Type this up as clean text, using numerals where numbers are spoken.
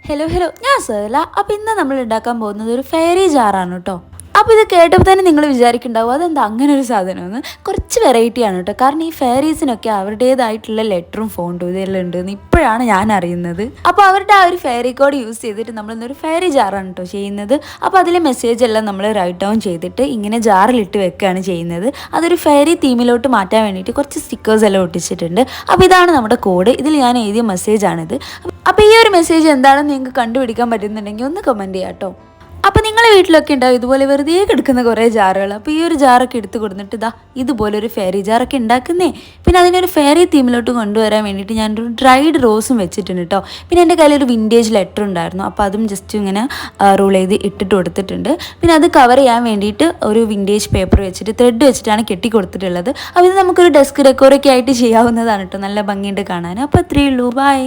Hello hello, ഞാൻ സേല. അപ്പോൾ ഇന്ന് നമ്മൾ ഉണ്ടാക്കാൻ പോകുന്നത് ഒരു ഫെയറി ജാറാണ് കേട്ടോ. അപ്പോൾ ഇത് കേട്ടപ്പോൾ തന്നെ നിങ്ങൾ വിചാരിക്കുന്നുണ്ടാവും അതെന്താ അങ്ങനെ ഒരു സാധനമെന്ന്. കുറച്ച് വെറൈറ്റിയാണ് കേട്ടോ. കാരണം ഈ ഫെയറീസിനൊക്കെ അവരുടേതായിട്ടുള്ള ലെറ്ററും ഫോണ്ടും ഇതെല്ലാം ഉണ്ടെന്ന് ഇപ്പോഴാണ് ഞാൻ അറിയുന്നത്. അപ്പോൾ അവരുടെ ആ ഒരു ഫെയറി കോഡ് യൂസ് ചെയ്തിട്ട് നമ്മളിന്നൊരു ഫെയറി ജാറാണ് കേട്ടോ ചെയ്യുന്നത്. അപ്പോൾ അതിലെ മെസ്സേജ് എല്ലാം നമ്മൾ റൈറ്റ് ഡൗൺ ചെയ്തിട്ട് ഇങ്ങനെ ജാറിലിട്ട് വെക്കുകയാണ് ചെയ്യുന്നത്. അതൊരു ഫെയറി തീമിലോട്ട് മാറ്റാൻ വേണ്ടിയിട്ട് കുറച്ച് സ്റ്റിക്കേഴ്സ് എല്ലാം ഒട്ടിച്ചിട്ടുണ്ട്. അപ്പോൾ ഇതാണ് നമ്മുടെ കോഡ്. ഇതിൽ ഞാൻ എഴുതിയ മെസ്സേജാണിത്. അപ്പോൾ ഈ ഒരു മെസ്സേജ് എന്താണെന്ന് നിങ്ങൾക്ക് കണ്ടുപിടിക്കാൻ പറ്റുന്നുണ്ടെങ്കിൽ ഒന്ന് കമൻറ്റ് ചെയ്യാം കേട്ടോ. അപ്പോൾ നിങ്ങളെ വീട്ടിലൊക്കെ ഉണ്ടാവും ഇതുപോലെ വെറുതെ കിടക്കുന്ന കുറേ ജാറുകൾ. അപ്പോൾ ഈ ഒരു ജാറൊക്കെ എടുത്ത് കൊടുത്തിട്ട് ഇതാ ഇതുപോലെ ഒരു ഫെയറി ജാറൊക്കെ ഉണ്ടാക്കുന്നേ. പിന്നെ അതിനൊരു ഫെയറി തീമിലോട്ട് കൊണ്ടുവരാൻ വേണ്ടിയിട്ട് ഞാനൊരു ഡ്രൈഡ് റോസും വെച്ചിട്ടുണ്ട് കേട്ടോ. പിന്നെ എൻ്റെ കയ്യിലൊരു വിൻറ്റേജ് ലെറ്റർ ഉണ്ടായിരുന്നു. അപ്പോൾ അതും ജസ്റ്റ് ഇങ്ങനെ റോൾ ചെയ്ത് ഇട്ടിട്ട് കൊടുത്തിട്ടുണ്ട്. പിന്നെ അത് കവർ ചെയ്യാൻ വേണ്ടിയിട്ട് ഒരു വിൻറ്റേജ് പേപ്പർ വെച്ചിട്ട് ത്രെഡ് വെച്ചിട്ടാണ് കെട്ടി കൊടുത്തിട്ടുള്ളത്. അപ്പോൾ ഇത് നമുക്കൊരു ഡെസ്ക് ഡെക്കോറൊക്കെ ആയിട്ട് ചെയ്യാവുന്നതാണ് കേട്ടോ. നല്ല ഭംഗിയുണ്ട് കാണാൻ. അപ്പോൾ അത്രയേ ഉള്ളൂ. ബൈ.